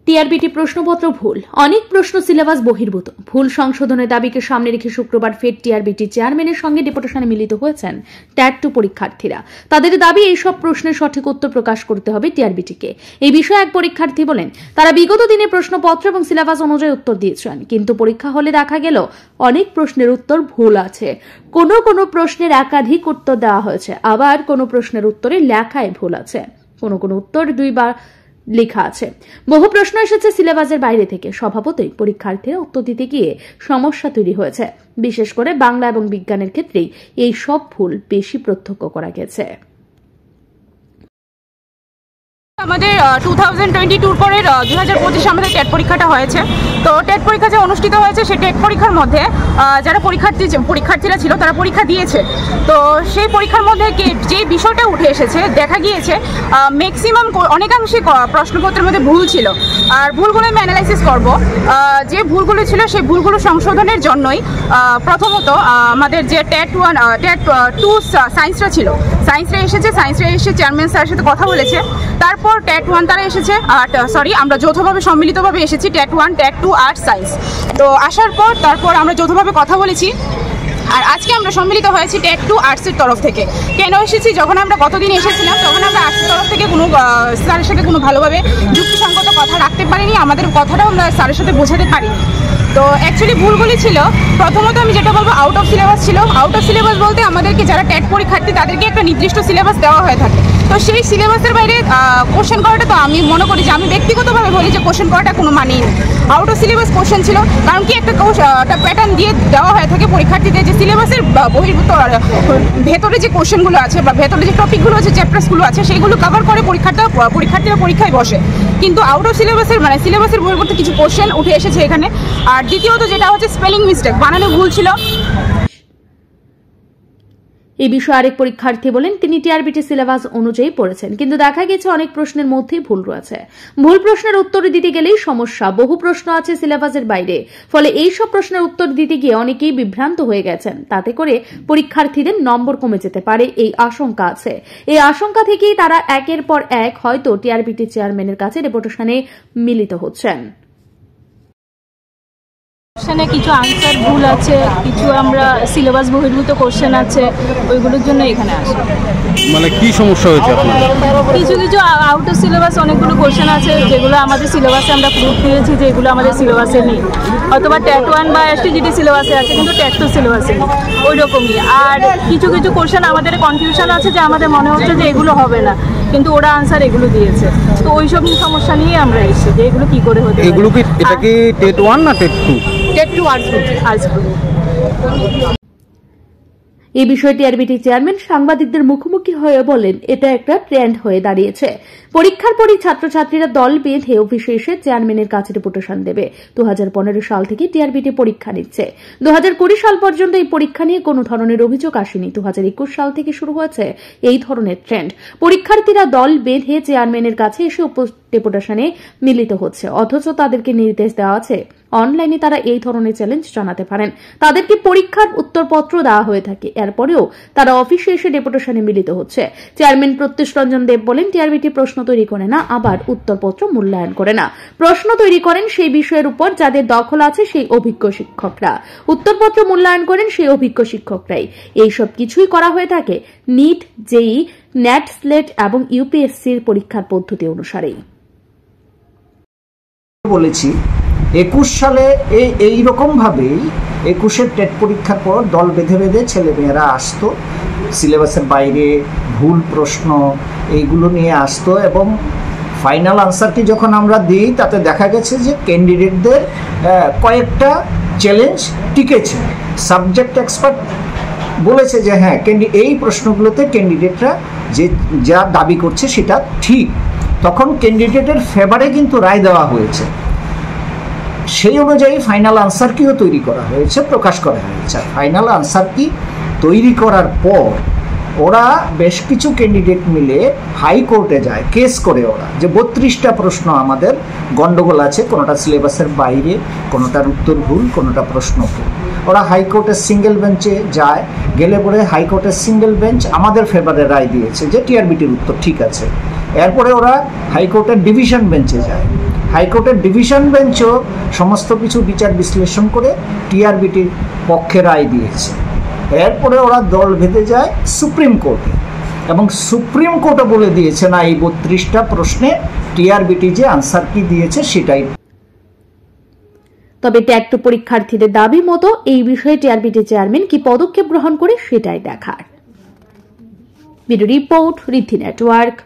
TRBT প্রশ্নপত্র ভুল, অনেক প্রশ্ন সিলেবাস বহির্ভূত। ভুল সংশোধনের দাবিকে সামনে রেখে শুক্রবার ফের টিআরবিটি চেয়ারম্যানের সঙ্গে ডেপুটেশনে মিলিত হয়েছেন ট্যাট 2 পরীক্ষার্থীরা। তাদের দাবি এইসব প্রশ্নের সঠিক উত্তর প্রকাশ করতে হবে টিআরবিটিকে। এই বিষয়ে এক পরীক্ষার্থী বলেন, তারা বিগত দিনে প্রশ্নপত্র এবং সিলেবাস অনুযায়ী উত্তর দিয়েছেন, কিন্তু পরীক্ষা হলে দেখা গেল অনেক প্রশ্নের উত্তর ভুল আছে। কোনো প্রশ্নের একাধিক উত্তর দেওয়া হয়েছে, আবার কোনো প্রশ্নের উত্তরে লেখায় ভুল আছে, কোনো উত্তর দুইবার লেখা আছে। বহু প্রশ্ন এসেছে সিলেবাসের বাইরে থেকে। স্বভাবতই পরীক্ষার্থীরা উত্তর দিতে গিয়ে সমস্যা তৈরি হয়েছে। বিশেষ করে বাংলা এবং বিজ্ঞানের ক্ষেত্রেই এই সব ভুল বেশি প্রত্যক্ষ করা গেছে। আমাদের 2022 পরের 2025 আমাদের টেট পরীক্ষাটা হয়েছে। তো টেট পরীক্ষা যে অনুষ্ঠিত হয়েছে সেই টেট পরীক্ষার মধ্যে যারা পরীক্ষার্থীরা ছিল তারা পরীক্ষা দিয়েছে। তো সেই পরীক্ষার মধ্যে যে বিষয়টা উঠে এসেছে, দেখা গিয়েছে ম্যাক্সিমাম অনেকাংশে প্রশ্নপত্রের মধ্যে ভুল ছিল। আর ভুলগুলো আমি অ্যানালাইসিস করব। যে ভুলগুলো ছিল সেই ভুলগুলো সংশোধনের জন্যই প্রথমত আমাদের যে টেট 2 সায়েন্সরা ছিল, সায়েন্সরা এসে চেয়ারম্যান স্যারের সাথে কথা বলেছে। তারপর টেট 1 তারা এসেছে, আমরা যৌথভাবে সম্মিলিতভাবে এসেছি টেট 1, টেট 2 আর্টস সায়েন্স। তো আসার পর তারপর আমরা যৌথভাবে কথা বলেছি। আর আজকে আমরা সম্মিলিত হয়েছি টেট 2 আর্টসের তরফ থেকে। কেন এসেছি? যখন আমরা গতদিন এসেছিলাম তখন আমরা আর্টসের তরফ থেকে কোনো স্যারের সাথে কোনো ভালোভাবে যুক্তিসঙ্গত কথা রাখতে পারিনি, আমাদের কথাটাও আমরা স্যারের সাথে বোঝাতে পারিনি। তো অ্যাকচুয়ালি ভুলগুলি ছিল, প্রথমত আমি যেটা বলবো আউট অফ সিলেবাস ছিল। আউট অফ সিলেবাস বলতে আমাদেরকে যারা টেট পরীক্ষার্থী তাদেরকে একটা নির্দিষ্ট সিলেবাস দেওয়া হয়ে থাকে। তো সেই সিলেবাসের বাইরে কোশ্চেন করাটা, তো আমি মনে করি যে আমি ব্যক্তিগতভাবে বলি যে কোশ্চেন করাটা কোনো মানেই নেই। আউট অফ সিলেবাস কোশ্চেন ছিল, কারণ কি একটা প্যাটার্ন দিয়ে দেওয়া হয়ে থাকে পরীক্ষার্থীদের যে সিলেবাসের বহির্ভূত ভেতরে যে কোশ্চেনগুলো আছে বা ভেতরে যে টপিকগুলো আছে, চ্যাপ্টার্সগুলো আছে, সেইগুলো কভার করে পরীক্ষার্থীরা পরীক্ষায় বসে। কিন্তু আউট অফ সিলেবাসের সিলেবাসের বহির্ভূত কিছু কোশ্চেন উঠে এসেছে এখানে। আর দ্বিতীয়ত যেটা হচ্ছে স্পেলিং মিস্টেক, বানানে ভুল ছিল। এই বিষয়ে আরেক পরীক্ষার্থী বলেন, তিনি টিআরবিটি সিলেবাস অনুযায়ী পড়েছেন, কিন্তু দেখা গেছে অনেক প্রশ্নের মধ্যেই ভুল রয়েছে। ভুল প্রশ্নের উত্তর দিতে গেলেই সমস্যা। বহু প্রশ্ন আছে সিলেবাসের বাইরে, ফলে এই সব প্রশ্নের উত্তর দিতে গিয়ে অনেকেই বিভ্রান্ত হয়ে গেছেন। তাতে করে পরীক্ষার্থীদের নম্বর কমে যেতে পারে, এই আশঙ্কা আছে। এই আশঙ্কা থেকেই তারা একের পর এক হয়তো টিআরবিটি চেয়ারম্যানের কাছে ডেপুটেশনে মিলিত হচ্ছেন। কিছু আনসার ভুল আছে, কিছু আমরা সিলেবাস বহির্ভূত কোশ্চেন আছে, ওইগুলোর জন্য এখানে আসি। মানে কি সমস্যা হয়েছে আপনার? কিছু আউট অফ সিলেবাস অনেকগুলো কোশ্চেন আছে যেগুলো আমাদের সিলেবাসে আমরা প্রুফ দিয়েছি যে এগুলো আমাদের সিলেবাসে নেই, অথবা টেট 1 বা এসটিজিটি সিলেবাসে আছে কিন্তু টেট 2 সিলেবাসে নেই, ওই রকমই। আর কিছু কোশ্চেন আমাদের কনফিউশন আছে যে আমাদের মনে হচ্ছে যে এগুলো হবে না, কিন্তু ওরা আনসার এগুলো দিয়েছে। তো ওইসব সমস্যা নিয়ে আমরা এসেছি যে এগুলো কি করে হতে পারে। এগুলো কি, এটা কি টেট 1 না টেট 2? TET 2 arts. এই বিষয়ে টিআরবিটি চেয়ারম্যান সাংবাদিকদের মুখোমুখি হয়ে বলেন, এটা একটা ট্রেন্ড হয়ে দাঁড়িয়েছে। পরীক্ষার পরই ছাত্রছাত্রীরা দল বেঁধে অফিসে এসে চেয়ারম্যানের কাছে ডেপুটেশন দেবে। 2015 সাল থেকে টিআরবিটি পরীক্ষা নিচ্ছে। 2020 সাল পর্যন্ত এই পরীক্ষা নিয়ে কোনো ধরনের অভিযোগ আসেনি। 2021 সাল থেকে শুরু হয়েছে এই ধরনের ট্রেন্ড। পরীক্ষার্থীরা দল বেঁধে চেয়ারম্যানের কাছে এসে ডেপুটেশনে মিলিত হচ্ছে, অথচ তাদেরকে নির্দেশ দেওয়া আছে অনলাইনে তারা এই ধরনের চ্যালেঞ্জ জানাতে পারেন। তাদেরকে পরীক্ষার উত্তরপত্র দেওয়া হয়ে থাকে, এরপরেও তারা অফিসে এসে ডেপুটেশনে মিলিত হচ্ছে। চেয়ারম্যান প্রত্যুষ রঞ্জন দেব বলেন, টিআরবিটি প্রশ্ন তৈরি করে না, আবার উত্তরপত্র মূল্যায়ন করে না। প্রশ্ন তৈরি করেন সেই বিষয়ের উপর যাদের দখল আছে সেই অভিজ্ঞ শিক্ষকরা, উত্তরপত্র মূল্যায়ন করেন সেই অভিজ্ঞ শিক্ষকরাই। এইসব কিছুই করা হয়ে থাকে নিট, জেইই, ন্যাট, স্লেট এবং ইউপিএসসির পরীক্ষার পদ্ধতি অনুসারেই। বলেছি 21 সালে এই রকম ভাবেই 21-এর টেট পরীক্ষার পর দল বেঁধে ছেলেমেয়েরা আসতো, সিলেবাসের বাইরে ভুল প্রশ্ন এইগুলো নিয়ে আসতো, এবং ফাইনাল আনসারটি যখন আমরা দিই তাতে দেখা গেছে যে ক্যান্ডিডেটদের কয়েকটা চ্যালেঞ্জ টিকেছে। সাবজেক্ট এক্সপার্ট বলেছে যে হ্যাঁ, এই প্রশ্নগুলোতে ক্যান্ডিডেটরা যা দাবি করছে সেটা ঠিক, তখন ক্যান্ডিডেটের ফেভারে কিন্তু রায় দেওয়া হয়েছে। সেই অনুযায়ী ফাইনাল আনসার কিও তৈরি করা হয়েছে, প্রকাশ করা হয়েছে। ফাইনাল আনসার কি তৈরি করার পর ওরা বেশ কিছু ক্যান্ডিডেট মিলে হাইকোর্টে যায়, কেস করে ওরা যে 32টা প্রশ্ন আমাদের গন্ডগোল আছে, কোনোটা সিলেবাসের বাইরে, কোনোটার উত্তর ভুল, কোনোটা প্রশ্ন ভুল। ওরা হাইকোর্টের সিঙ্গেল বেঞ্চে যায়, গেলে পরে হাইকোর্টের সিঙ্গেল বেঞ্চ আমাদের ফেভারে রায় দিয়েছে যে টিআরবিটির উত্তর ঠিক আছে। এরপরে ওরা হাইকোর্টের ডিভিশন বেঞ্চে যায়, হাইকোর্টের ডিভিশন বেঞ্চও সমস্ত কিছু বিচার বিশ্লেষণ করে টিআরবিটির পক্ষে রায় দিয়েছে। এরপরে ওরা দল বেঁধে যায় সুপ্রিম কোর্টে, এবং সুপ্রিম কোর্টও বলে দিয়েছে না, এই 32টা প্রশ্নে টিআরবিটি যে আনসার কি দিয়েছে সেটাই। তবে ট্যাট টু পরীক্ষার্থীদের দাবি মতো এই বিষয়ে টিআরবিটি চেয়ারম্যান কি পদক্ষেপ গ্রহণ করে সেটাই দেখার। ব্যুরো রিপোর্ট, ঋদ্ধি নেটওয়ার্ক।